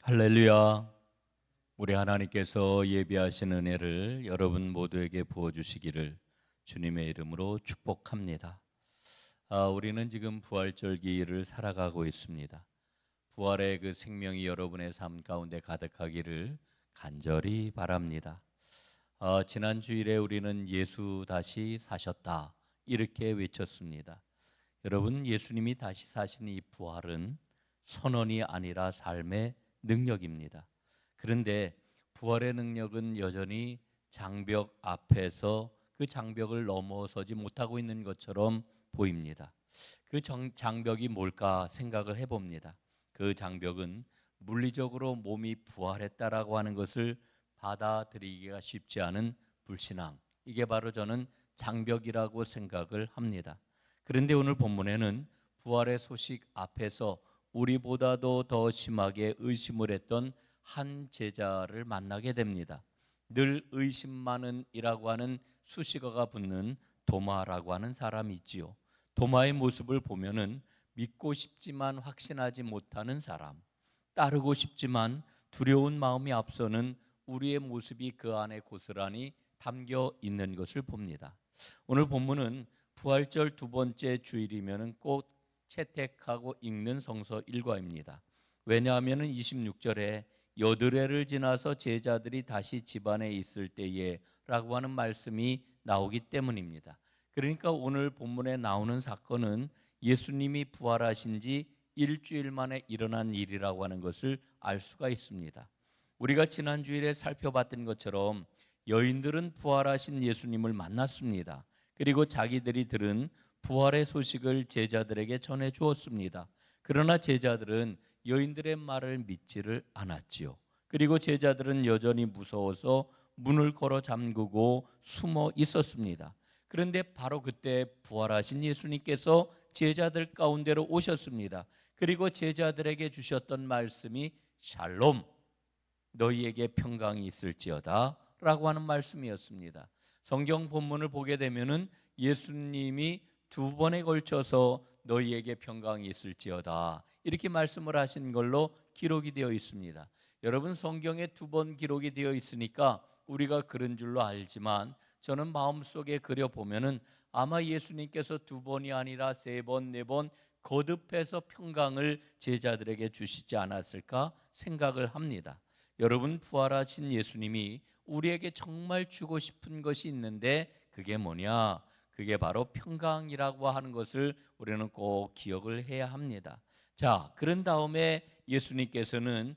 할렐루야. 우리 하나님께서 예비하신 은혜를 여러분 모두에게 부어주시기를 주님의 이름으로 축복합니다. 우리는 지금 부활절기를 살아가고 있습니다. 부활의 그 생명이 여러분의 삶 가운데 가득하기를 간절히 바랍니다. 지난 주일에 우리는 예수 다시 사셨다 이렇게 외쳤습니다. 여러분, 예수님이 다시 사신 이 부활은 선언이 아니라 삶의 능력입니다. 그런데 부활의 능력은 여전히 장벽 앞에서 그 장벽을 넘어서지 못하고 있는 것처럼 보입니다. 그 장벽이 뭘까 생각을 해봅니다. 그 장벽은 물리적으로 몸이 부활했다라고 하는 것을 받아들이기가 쉽지 않은 불신앙, 이게 바로 저는 장벽이라고 생각을 합니다. 그런데 오늘 본문에는 부활의 소식 앞에서 우리보다도 더 심하게 의심을 했던 한 제자를 만나게 됩니다. 늘 의심만은이라고 하는 수식어가 붙는 도마라고 하는 사람이 있지요. 도마의 모습을 보면은 믿고 싶지만 확신하지 못하는 사람, 따르고 싶지만 두려운 마음이 앞서는 우리의 모습이 그 안에 고스란히 담겨 있는 것을 봅니다. 오늘 본문은 부활절 두 번째 주일이면은 꼭 채택하고 읽는 성서 일과입니다. 왜냐하면은 26절에 여드레를 지나서 제자들이 다시 집안에 있을 때에라고 하는 말씀이 나오기 때문입니다. 그러니까 오늘 본문에 나오는 사건은 예수님이 부활하신 지 일주일 만에 일어난 일이라고 하는 것을 알 수가 있습니다. 우리가 지난 주일에 살펴봤던 것처럼 여인들은 부활하신 예수님을 만났습니다. 그리고 자기들이 들은 부활의 소식을 제자들에게 전해 주었습니다. 그러나 제자들은 여인들의 말을 믿지를 않았지요. 그리고 제자들은 여전히 무서워서 문을 걸어 잠그고 숨어 있었습니다. 그런데 바로 그때 부활하신 예수님께서 제자들 가운데로 오셨습니다. 그리고 제자들에게 주셨던 말씀이 샬롬, 너희에게 평강이 있을지어다 라고 하는 말씀이었습니다. 성경 본문을 보게 되면은 예수님이 두 번에 걸쳐서 너희에게 평강이 있을지어다 이렇게 말씀을 하신 걸로 기록이 되어 있습니다. 여러분, 성경에 두 번 기록이 되어 있으니까 우리가 그런 줄로 알지만 저는 마음속에 그려보면은 아마 예수님께서 두 번이 아니라 세 번, 네 번 거듭해서 평강을 제자들에게 주시지 않았을까 생각을 합니다. 여러분, 부활하신 예수님이 우리에게 정말 주고 싶은 것이 있는데 그게 뭐냐? 그게 바로 평강이라고 하는 것을 우리는 꼭 기억을 해야 합니다. 자, 그런 다음에 예수님께서는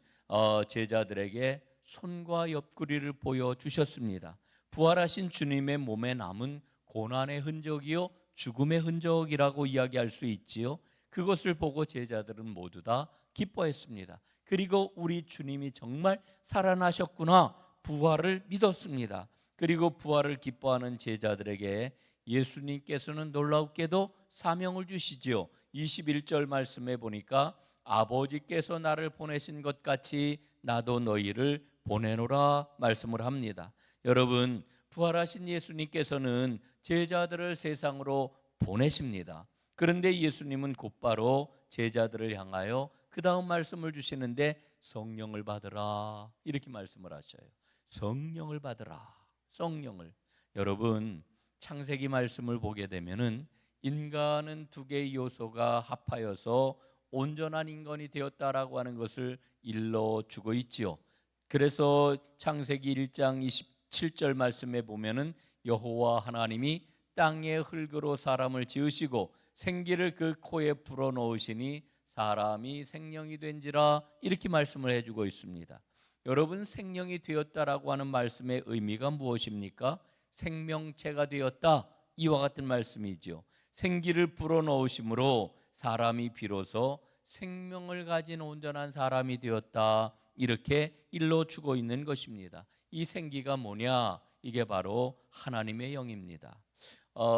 제자들에게 손과 옆구리를 보여주셨습니다. 부활하신 주님의 몸에 남은 고난의 흔적이요 죽음의 흔적이라고 이야기할 수 있지요. 그것을 보고 제자들은 모두 다 기뻐했습니다. 그리고 우리 주님이 정말 살아나셨구나, 부활을 믿었습니다. 그리고 부활을 기뻐하는 제자들에게 예수님께서는 놀랍게도 사명을 주시지요. 21절 말씀에 보니까 아버지께서 나를 보내신 것 같이 나도 너희를 보내노라 말씀을 합니다. 여러분, 부활하신 예수님께서는 제자들을 세상으로 보내십니다. 그런데 예수님은 곧바로 제자들을 향하여 그 다음 말씀을 주시는데 성령을 받으라 이렇게 말씀을 하셔요. 성령을 받으라, 성령을. 여러분, 창세기 말씀을 보게 되면은 인간은 두 개의 요소가 합하여서 온전한 인간이 되었다라고 하는 것을 일러주고 있지요. 그래서 창세기 1장 27절 말씀에 보면은 여호와 하나님이 땅의 흙으로 사람을 지으시고 생기를 그 코에 불어넣으시니 사람이 생명이 된지라 이렇게 말씀을 해주고 있습니다. 여러분, 생명이 되었다라고 하는 말씀의 의미가 무엇입니까? 생명체가 되었다, 이와 같은 말씀이죠. 생기를 불어넣으심으로 사람이 비로소 생명을 가진 온전한 사람이 되었다, 이렇게 일러주고 있는 것입니다. 이 생기가 뭐냐? 이게 바로 하나님의 영입니다.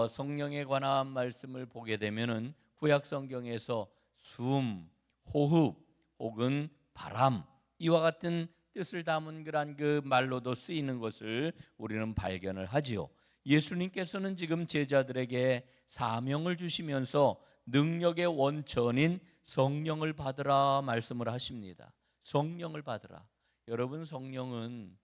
성령에 관한 말씀을 보게 되면은 구약 성경에서 숨, 호흡 혹은 바람, 이와 같은 뜻을 담은 그 말로도 쓰이는 것을 우리는 발견을 하지요. 예수님께서는 지금 제자들에게 사명을 주시면서 능력의 원천인 성령을 받으라 말씀을 하십니다. 성령을 받으라. 여러분, 성령은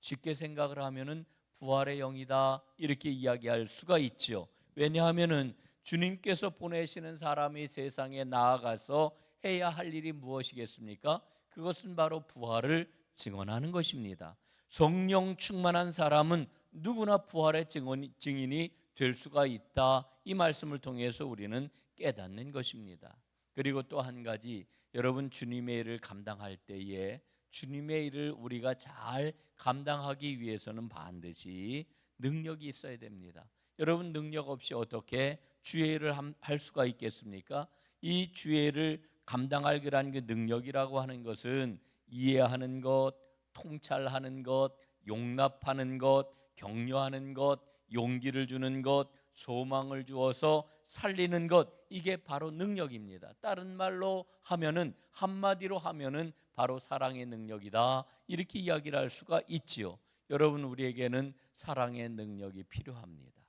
쉽게 생각을 하면은 부활의 영이다 이렇게 이야기할 수가 있죠. 왜냐하면은 주님께서 보내시는 사람이 세상에 나아가서 해야 할 일이 무엇이겠습니까? 그것은 바로 부활을 증언하는 것입니다. 성령 충만한 사람은 누구나 부활의 증인이 될 수가 있다. 이 말씀을 통해서 우리는 깨닫는 것입니다. 그리고 또 한 가지, 여러분, 주님의 일을 감당할 때에 주님의 일을 우리가 잘 감당하기 위해서는 반드시 능력이 있어야 됩니다. 여러분, 능력 없이 어떻게 주의 일을 할 수가 있겠습니까? 이 주의 일을 감당할 그런 그 능력이라고 하는 것은 이해하는 것, 통찰하는 것, 용납하는 것, 격려하는 것, 용기를 주는 것, 소망을 주어서 살리는 것, 이게 바로 능력입니다. 다른 말로 하면은, 한마디로 하면은 바로 사랑의 능력이다 이렇게 이야기를 할 수가 있지요. 여러분, 우리에게는 사랑의 능력이 필요합니다.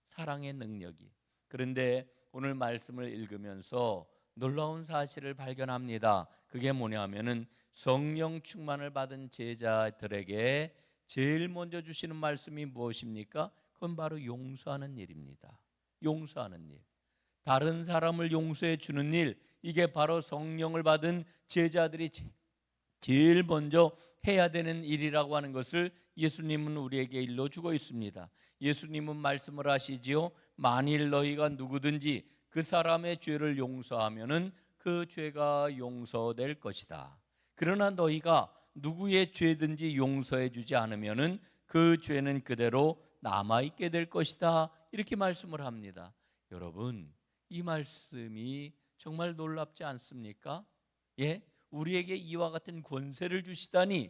사랑의 능력이. 그런데 오늘 말씀을 읽으면서 놀라운 사실을 발견합니다. 그게 뭐냐면은 성령 충만을 받은 제자들에게 제일 먼저 주시는 말씀이 무엇입니까? 그건 바로 용서하는 일입니다. 용서하는 일. 다른 사람을 용서해 주는 일, 이게 바로 성령을 받은 제자들이 제일 먼저 해야 되는 일이라고 하는 것을 예수님은 우리에게 일러주고 있습니다. 예수님은 말씀을 하시지요. 만일 너희가 누구든지 그 사람의 죄를 용서하면은 그 죄가 용서될 것이다. 그러나 너희가 누구의 죄든지 용서해 주지 않으면은 그 죄는 그대로 남아 있게 될 것이다. 이렇게 말씀을 합니다. 여러분, 이 말씀이 정말 놀랍지 않습니까? 예? 우리에게 이와 같은 권세를 주시다니,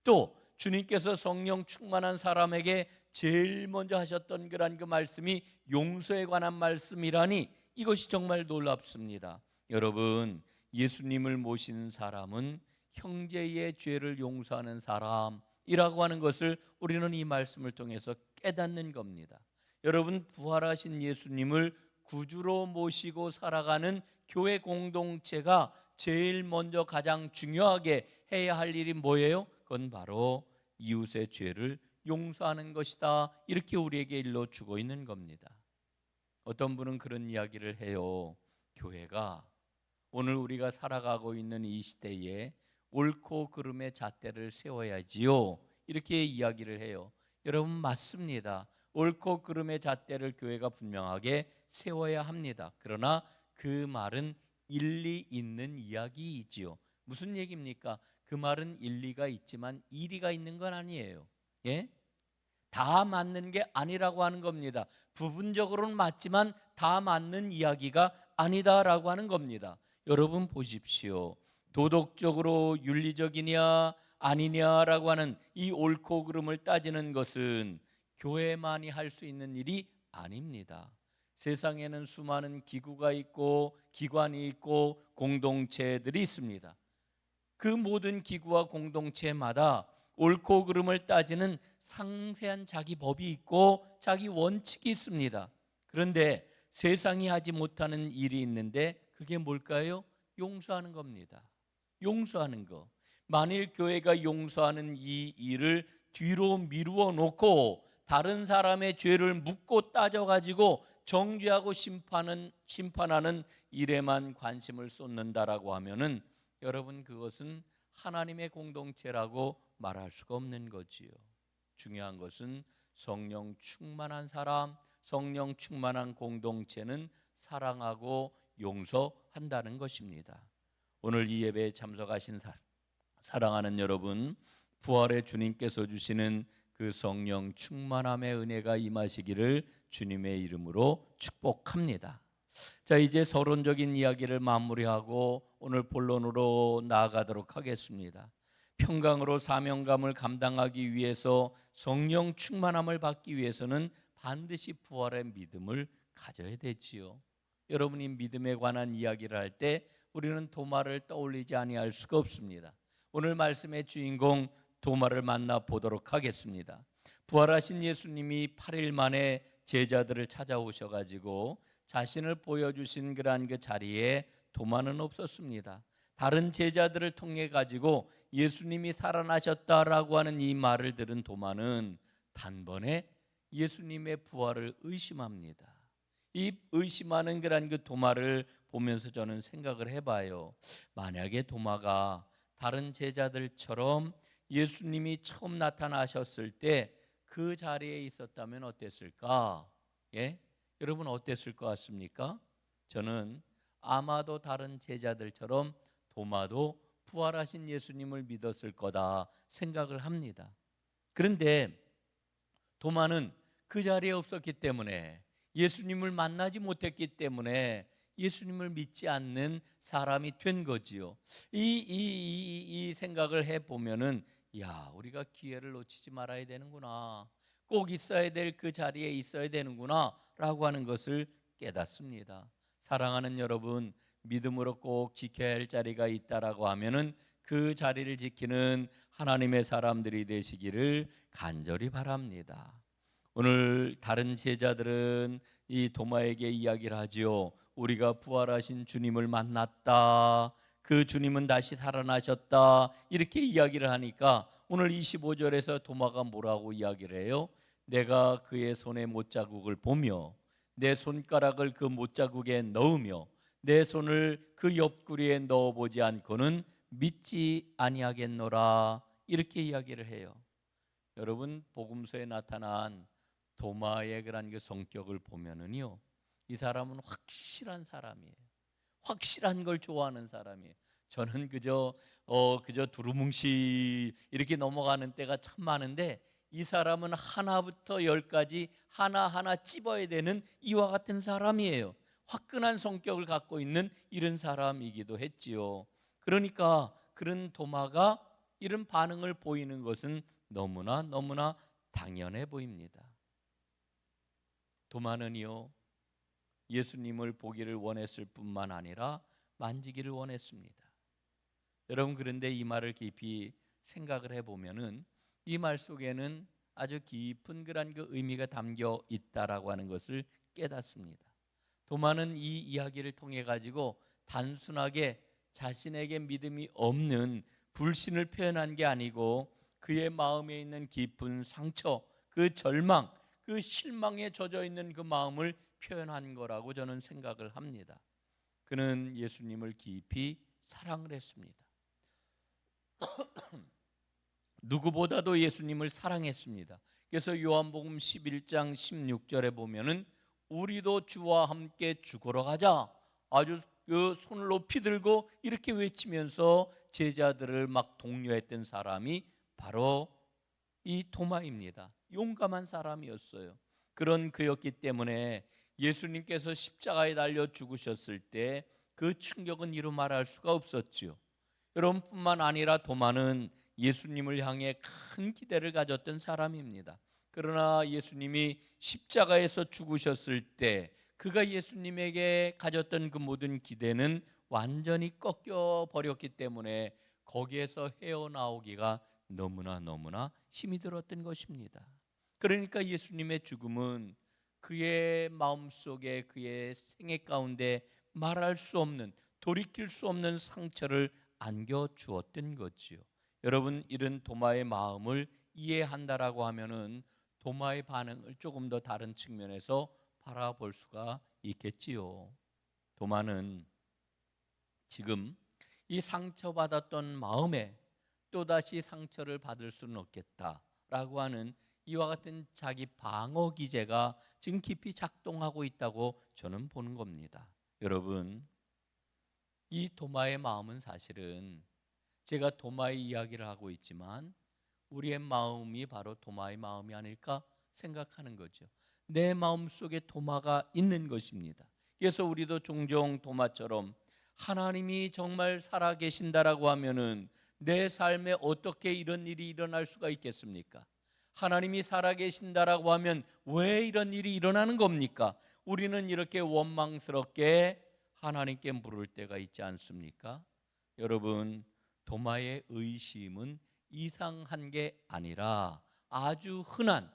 또 주님께서 성령 충만한 사람에게 제일 먼저 하셨던 그 말씀이 용서에 관한 말씀이라니, 이것이 정말 놀랍습니다. 여러분, 예수님을 모시는 사람은 형제의 죄를 용서하는 사람이라고 하는 것을 우리는 이 말씀을 통해서 깨닫는 겁니다. 여러분, 부활하신 예수님을 구주로 모시고 살아가는 교회 공동체가 제일 먼저 가장 중요하게 해야 할 일이 뭐예요? 그건 바로 이웃의 죄를 용서하는 것이다. 이렇게 우리에게 일러주고 있는 겁니다. 어떤 분은 그런 이야기를 해요. 교회가 오늘 우리가 살아가고 있는 이 시대에 옳고 그름의 잣대를 세워야지요, 이렇게 이야기를 해요. 여러분, 맞습니다. 옳고 그름의 잣대를 교회가 분명하게 세워야 합니다. 그러나 그 말은 일리 있는 이야기이지요. 무슨 얘기입니까? 그 말은 일리가 있지만 이리가 있는 건 아니에요. 예? 다 맞는 게 아니라고 하는 겁니다. 부분적으로는 맞지만 다 맞는 이야기가 아니다라고 하는 겁니다. 여러분 보십시오. 도덕적으로 윤리적이냐 아니냐라고 하는 이 옳고 그름을 따지는 것은 교회만이 할 수 있는 일이 아닙니다. 세상에는 수많은 기구가 있고 기관이 있고 공동체들이 있습니다. 그 모든 기구와 공동체마다 옳고 그름을 따지는 상세한 자기 법이 있고 자기 원칙이 있습니다. 그런데 세상이 하지 못하는 일이 있는데 그게 뭘까요? 용서하는 겁니다. 용서하는 거. 만일 교회가 용서하는 이 일을 뒤로 미루어 놓고 다른 사람의 죄를 묻고 따져가지고 정죄하고 심판하는 일에만 관심을 쏟는다라고 하면은, 여러분, 그것은 하나님의 공동체라고 말할 수가 없는 거지요. 중요한 것은 성령 충만한 사람, 성령 충만한 공동체는 사랑하고 용서한다는 것입니다. 오늘 이 예배에 참석하신 사랑하는 여러분, 부활의 주님께서 주시는 그 성령 충만함의 은혜가 임하시기를 주님의 이름으로 축복합니다. 자, 이제 서론적인 이야기를 마무리하고 오늘 본론으로 나아가도록 하겠습니다. 평강으로 사명감을 감당하기 위해서, 성령 충만함을 받기 위해서는 반드시 부활의 믿음을 가져야 되지요. 여러분이 믿음에 관한 이야기를 할 때 우리는 도마를 떠올리지 아니할 수가 없습니다. 오늘 말씀의 주인공 도마를 만나 보도록 하겠습니다. 부활하신 예수님이 8일 만에 제자들을 찾아오셔가지고 자신을 보여주신 그 자리에 도마는 없었습니다. 다른 제자들을 통해 가지고 예수님이 살아나셨다라고 하는 이 말을 들은 도마는 단번에 예수님의 부활을 의심합니다. 이 의심하는 그 도마를 보면서 저는 생각을 해봐요. 만약에 도마가 다른 제자들처럼 예수님이 처음 나타나셨을 때 그 자리에 있었다면 어땠을까? 예? 여러분 어땠을 것 같습니까? 저는 아마도 다른 제자들처럼 도마도 부활하신 예수님을 믿었을 거다 생각을 합니다. 그런데 도마는 그 자리에 없었기 때문에, 예수님을 만나지 못했기 때문에 예수님을 믿지 않는 사람이 된 거지요. 이 생각을 해보면은, 야, 우리가 기회를 놓치지 말아야 되는구나, 꼭 있어야 될 그 자리에 있어야 되는구나 라고 하는 것을 깨닫습니다. 사랑하는 여러분, 믿음으로 꼭 지켜야 할 자리가 있다라고 하면은 그 자리를 지키는 하나님의 사람들이 되시기를 간절히 바랍니다. 오늘 다른 제자들은 이 도마에게 이야기를 하지요. 우리가 부활하신 주님을 만났다, 그 주님은 다시 살아나셨다, 이렇게 이야기를 하니까 오늘 25절에서 도마가 뭐라고 이야기를 해요? 내가 그의 손에 못자국을 보며 내 손가락을 그 못자국에 넣으며 내 손을 그 옆구리에 넣어보지 않고는 믿지 아니하겠노라, 이렇게 이야기를 해요. 여러분, 복음서에 나타난 도마의 그런 그 성격을 보면은요, 이 사람은 확실한 사람이에요. 확실한 걸 좋아하는 사람이에요. 저는 그저 두루뭉실 이렇게 넘어가는 때가 참 많은데, 이 사람은 하나부터 열까지 하나하나 찝어야 되는 이와 같은 사람이에요. 화끈한 성격을 갖고 있는 이런 사람이기도 했지요. 그러니까 그런 도마가 이런 반응을 보이는 것은 너무나 당연해 보입니다. 도마는요, 예수님을 보기를 원했을 뿐만 아니라 만지기를 원했습니다. 여러분, 그런데 이 말을 깊이 생각을 해보면은 이 말 속에는 아주 깊은 그런 그 의미가 담겨 있다라고 하는 것을 깨닫습니다. 도마는 이 이야기를 통해 가지고 단순하게 자신에게 믿음이 없는 불신을 표현한 게 아니고, 그의 마음에 있는 깊은 상처, 그 절망, 그 실망에 젖어 있는 그 마음을 표현한 거라고 저는 생각을 합니다. 그는 예수님을 깊이 사랑을 했습니다. 누구보다도 예수님을 사랑했습니다. 그래서 요한복음 11장 16절에 보면은 우리도 주와 함께 죽으러 가자, 아주 그 손을 높이 들고 이렇게 외치면서 제자들을 막 독려했던 사람이 바로 이 도마입니다. 용감한 사람이었어요. 그런 그였기 때문에 예수님께서 십자가에 달려 죽으셨을 때 그 충격은 이루 말할 수가 없었지요. 여러분뿐만 아니라 도마는 예수님을 향해 큰 기대를 가졌던 사람입니다. 그러나 예수님이 십자가에서 죽으셨을 때 그가 예수님에게 가졌던 그 모든 기대는 완전히 꺾여 버렸기 때문에 거기에서 헤어나오기가 너무나 힘이 들었던 것입니다. 그러니까 예수님의 죽음은 그의 마음속에, 그의 생애 가운데 말할 수 없는, 돌이킬 수 없는 상처를 안겨주었던 거지요. 여러분, 이런 도마의 마음을 이해한다라고 하면은 도마의 반응을 조금 더 다른 측면에서 바라볼 수가 있겠지요. 도마는 지금 이 상처받았던 마음에 또다시 상처를 받을 수는 없겠다라고 하는 이와 같은 자기 방어 기제가 지금 깊이 작동하고 있다고 저는 보는 겁니다. 여러분, 이 도마의 마음은 사실은 제가 도마의 이야기를 하고 있지만 우리의 마음이 바로 도마의 마음이 아닐까 생각하는 거죠. 내 마음속에 도마가 있는 것입니다. 그래서 우리도 종종 도마처럼 하나님이 정말 살아계신다라고 하면은 내 삶에 어떻게 이런 일이 일어날 수가 있겠습니까? 하나님이 살아계신다라고 하면 왜 이런 일이 일어나는 겁니까? 우리는 이렇게 원망스럽게 하나님께 물을 때가 있지 않습니까? 여러분, 도마의 의심은 이상한 게 아니라 아주 흔한,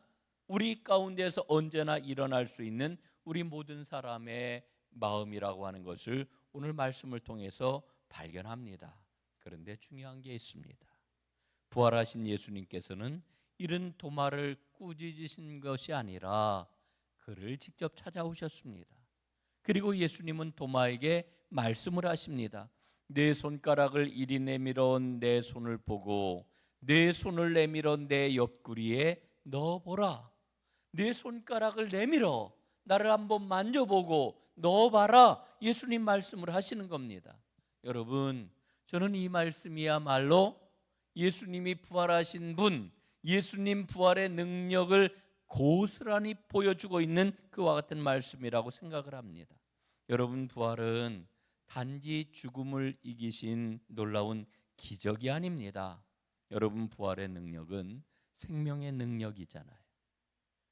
우리 가운데서 언제나 일어날 수 있는 우리 모든 사람의 마음이라고 하는 것을 오늘 말씀을 통해서 발견합니다. 그런데 중요한 게 있습니다. 부활하신 예수님께서는 이런 도마를 꾸짖으신 것이 아니라 그를 직접 찾아오셨습니다. 그리고 예수님은 도마에게 말씀을 하십니다. 내 손가락을 이리 내밀어 내 손을 보고 내 손을 내밀어 내 옆구리에 넣어보라. 내 손가락을 내밀어 나를 한번 만져보고 넣어봐라. 예수님 말씀을 하시는 겁니다. 여러분, 저는 이 말씀이야말로 예수님이 부활하신 분, 예수님 부활의 능력을 고스란히 보여주고 있는 그와 같은 말씀이라고 생각을 합니다. 여러분, 부활은 단지 죽음을 이기신 놀라운 기적이 아닙니다. 여러분, 부활의 능력은 생명의 능력이잖아요.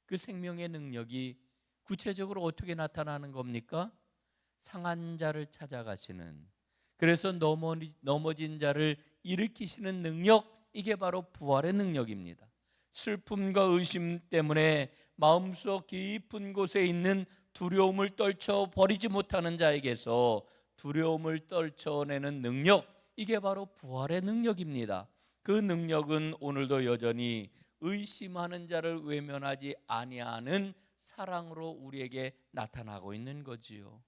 그 생명의 능력이 구체적으로 어떻게 나타나는 겁니까? 상한 자를 찾아가시는, 그래서 넘어진 자를 일으키시는 능력, 이게 바로 부활의 능력입니다. 슬픔과 의심 때문에 마음속 깊은 곳에 있는 두려움을 떨쳐버리지 못하는 자에게서 두려움을 떨쳐내는 능력, 이게 바로 부활의 능력입니다. 그 능력은 오늘도 여전히 의심하는 자를 외면하지 아니하는 사랑으로 우리에게 나타나고 있는 거지요.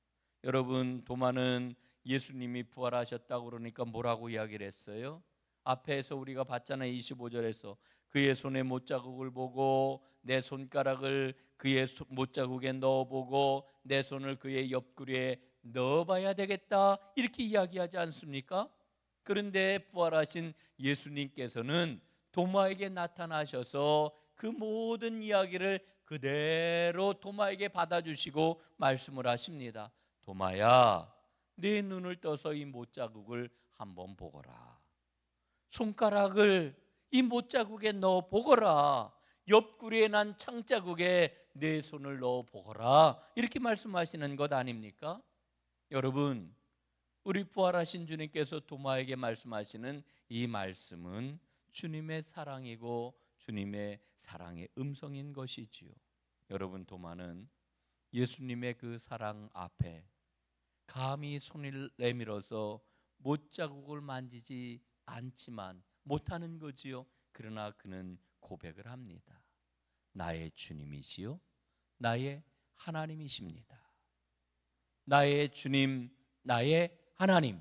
여러분, 도마는 예수님이 부활하셨다고 그러니까 뭐라고 이야기를 했어요? 앞에서 우리가 봤잖아요. 25절에서 그의 손에 못자국을 보고 내 손가락을 그의 못자국에 넣어보고 내 손을 그의 옆구리에 넣어봐야 되겠다, 이렇게 이야기하지 않습니까? 그런데 부활하신 예수님께서는 도마에게 나타나셔서 그 모든 이야기를 그대로 도마에게 받아주시고 말씀을 하십니다. 도마야, 네 눈을 떠서 이 못자국을 한번 보거라. 손가락을 이 못자국에 넣어 보거라. 옆구리에 난 창자국에 내 손을 넣어 보거라. 이렇게 말씀하시는 것 아닙니까? 여러분, 우리 부활하신 주님께서 도마에게 말씀하시는 이 말씀은 주님의 사랑이고 주님의 사랑의 음성인 것이지요. 여러분, 도마는 예수님의 그 사랑 앞에 감히 손을 내밀어서 못자국을 만지지 않지만 못하는 거지요. 그러나 그는 고백을 합니다. 나의 주님이시요 나의 하나님이십니다. 나의 주님, 나의 하나님.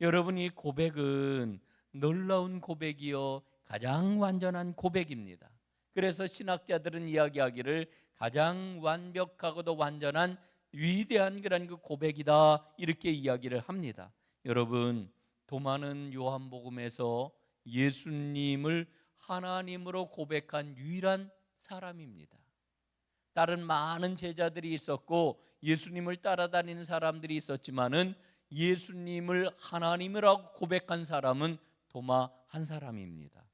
여러분, 이 고백은 놀라운 고백이요 가장 완전한 고백입니다. 그래서 신학자들은 이야기하기를 가장 완벽하고도 완전한 위대한 그런 그 고백이다, 이렇게 이야기를 합니다. 여러분, 도마는 요한복음에서 예수님을 하나님으로 고백한 유일한 사람입니다. 다른 많은 제자들이 있었고 예수님을 따라다니는 사람들이 있었지만은 예수님을 하나님이라고 고백한 사람은 도마 한 사람입니다.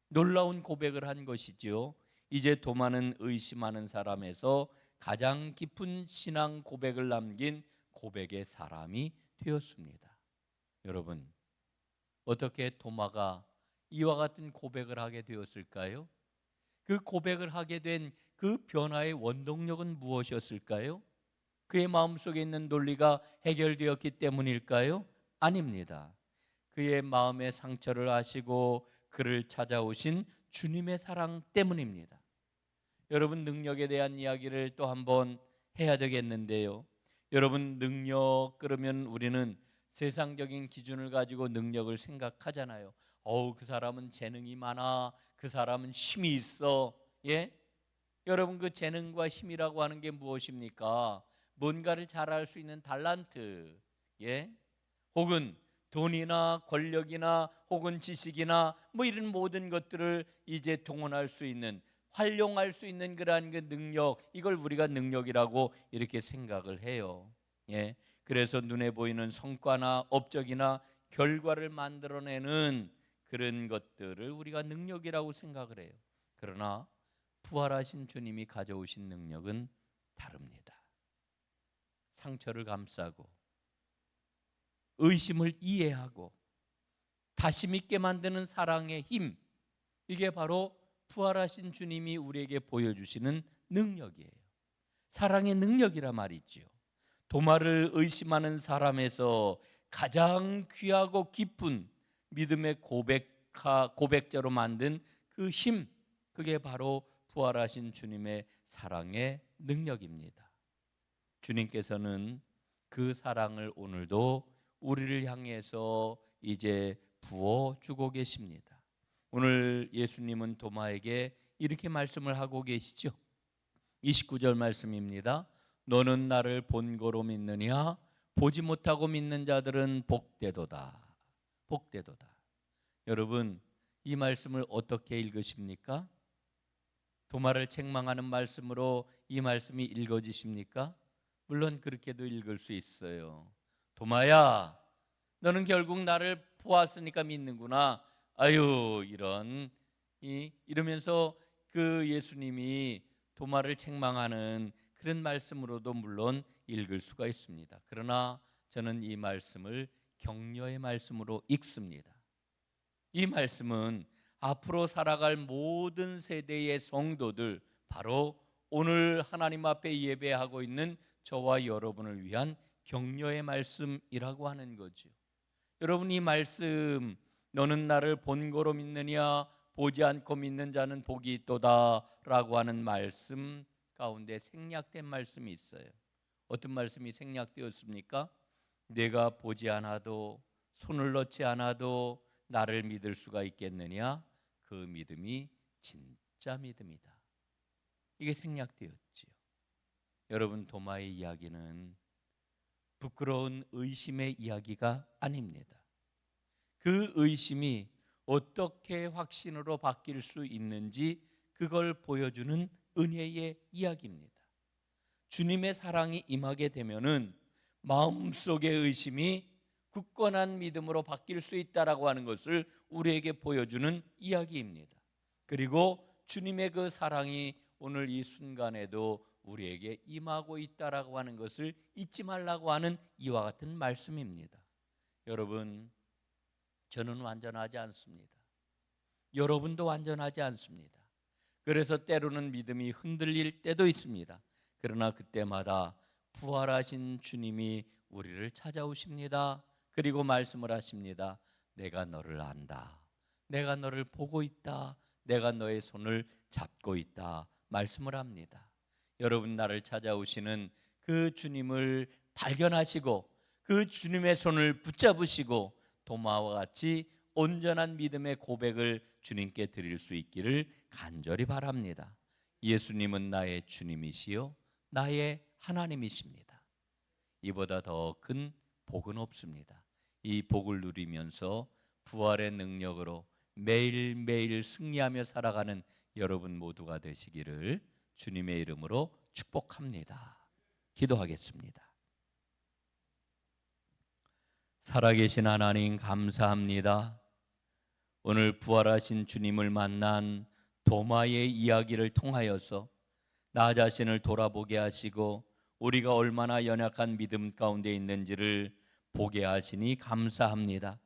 놀라운 고백을 한 것이지요. 이제 도마는 의심하는 사람에서 가장 깊은 신앙 고백을 남긴 고백의 사람이 되었습니다. 여러분, 어떻게 도마가 이와 같은 고백을 하게 되었을까요? 그 고백을 하게 된 그 변화의 원동력은 무엇이었을까요? 그의 마음속에 있는 논리가 해결되었기 때문일까요? 아닙니다. 그의 마음의 상처를 아시고 그를 찾아오신 주님의 사랑 때문입니다. 여러분, 능력에 대한 이야기를 또 한번 해야 되겠는데요. 여러분, 능력 그러면 우리는 세상적인 기준을 가지고 능력을 생각하잖아요. 그 사람은 재능이 많아, 그 사람은 힘이 있어. 예? 여러분, 그 재능과 힘이라고 하는 게 무엇입니까? 뭔가를 잘할 수 있는 달란트, 예? 혹은 돈이나 권력이나 혹은 지식이나 뭐 이런 모든 것들을 이제 동원할 수 있는, 활용할 수 있는 그러한 그 능력, 이걸 우리가 능력이라고 이렇게 생각을 해요. 예? 그래서 눈에 보이는 성과나 업적이나 결과를 만들어내는 그런 것들을 우리가 능력이라고 생각을 해요. 그러나 부활하신 주님이 가져오신 능력은 다릅니다. 상처를 감싸고 의심을 이해하고 다시 믿게 만드는 사랑의 힘, 이게 바로 부활하신 주님이 우리에게 보여주시는 능력이에요. 사랑의 능력이라 말이지요. 도마를 의심하는 사람에서 가장 귀하고 깊은 믿음의 고백자로 만든 그 힘, 그게 바로 부활하신 주님의 사랑의 능력입니다. 주님께서는 그 사랑을 오늘도 우리를 향해서 이제 부어주고 계십니다. 오늘 예수님은 도마에게 이렇게 말씀을 하고 계시죠. 29절 말씀입니다. 너는 나를 본거로 믿느냐? 보지 못하고 믿는 자들은 복되도다. 복되도다. 여러분, 이 말씀을 어떻게 읽으십니까? 도마를 책망하는 말씀으로 이 말씀이 읽어지십니까? 물론 그렇게도 읽을 수 있어요. 도마야, 너는 결국 나를 보았으니까 믿는구나. 아유, 이러면서 그 예수님이 도마를 책망하는 그런 말씀으로도 물론 읽을 수가 있습니다. 그러나 저는 이 말씀을 격려의 말씀으로 읽습니다. 이 말씀은 앞으로 살아갈 모든 세대의 성도들, 바로 오늘 하나님 앞에 예배하고 있는 저와 여러분을 위한 격려의 말씀이라고 하는 거죠. 여러분, 이 말씀, 너는 나를 본거로 믿느냐? 보지 않고 믿는 자는 복이 있도다 라고 하는 말씀 가운데 생략된 말씀이 있어요. 어떤 말씀이 생략되었습니까? 내가 보지 않아도, 손을 넣지 않아도 나를 믿을 수가 있겠느냐? 그 믿음이 진짜 믿음이다. 이게 생략되었지요. 여러분, 도마의 이야기는 부끄러운 의심의 이야기가 아닙니다. 그 의심이 어떻게 확신으로 바뀔 수 있는지 그걸 보여주는 은혜의 이야기입니다. 주님의 사랑이 임하게 되면은 마음속의 의심이 굳건한 믿음으로 바뀔 수 있다라고 하는 것을 우리에게 보여주는 이야기입니다. 그리고 주님의 그 사랑이 오늘 이 순간에도 우리에게 임하고 있다라고 하는 것을 잊지 말라고 하는 이와 같은 말씀입니다. 여러분, 저는 완전하지 않습니다. 여러분도 완전하지 않습니다. 그래서 때로는 믿음이 흔들릴 때도 있습니다. 그러나 그때마다 부활하신 주님이 우리를 찾아오십니다. 그리고 말씀을 하십니다. 내가 너를 안다. 내가 너를 보고 있다. 내가 너의 손을 잡고 있다. 말씀을 합니다. 여러분, 나를 찾아오시는 그 주님을 발견하시고 그 주님의 손을 붙잡으시고 도마와 같이 온전한 믿음의 고백을 주님께 드릴 수 있기를 간절히 바랍니다. 예수님은 나의 주님이시요 나의 하나님이십니다. 이보다 더 큰 복은 없습니다. 이 복을 누리면서 부활의 능력으로 매일매일 승리하며 살아가는 여러분 모두가 되시기를 주님의 이름으로 축복합니다. 기도하겠습니다. 살아계신 하나님, 감사합니다. 오늘 부활하신 주님을 만난 도마의 이야기를 통하여서 나 자신을 돌아보게 하시고 우리가 얼마나 연약한 믿음 가운데 있는지를 보게 하시니 감사합니다.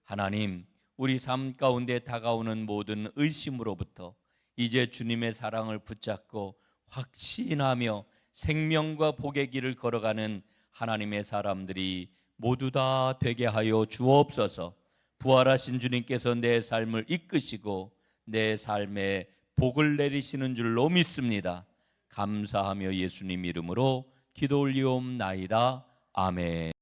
하나님, 우리 삶 가운데 다가오는 모든 의심으로부터 이제 주님의 사랑을 붙잡고 확신하며 생명과 복의 길을 걸어가는 하나님의 사람들이 모두 다 되게 하여 주옵소서. 부활하신 주님께서 내 삶을 이끄시고 내 삶에 복을 내리시는 줄로 믿습니다. 감사하며 예수님 이름으로 기도 올리옵나이다. 아멘.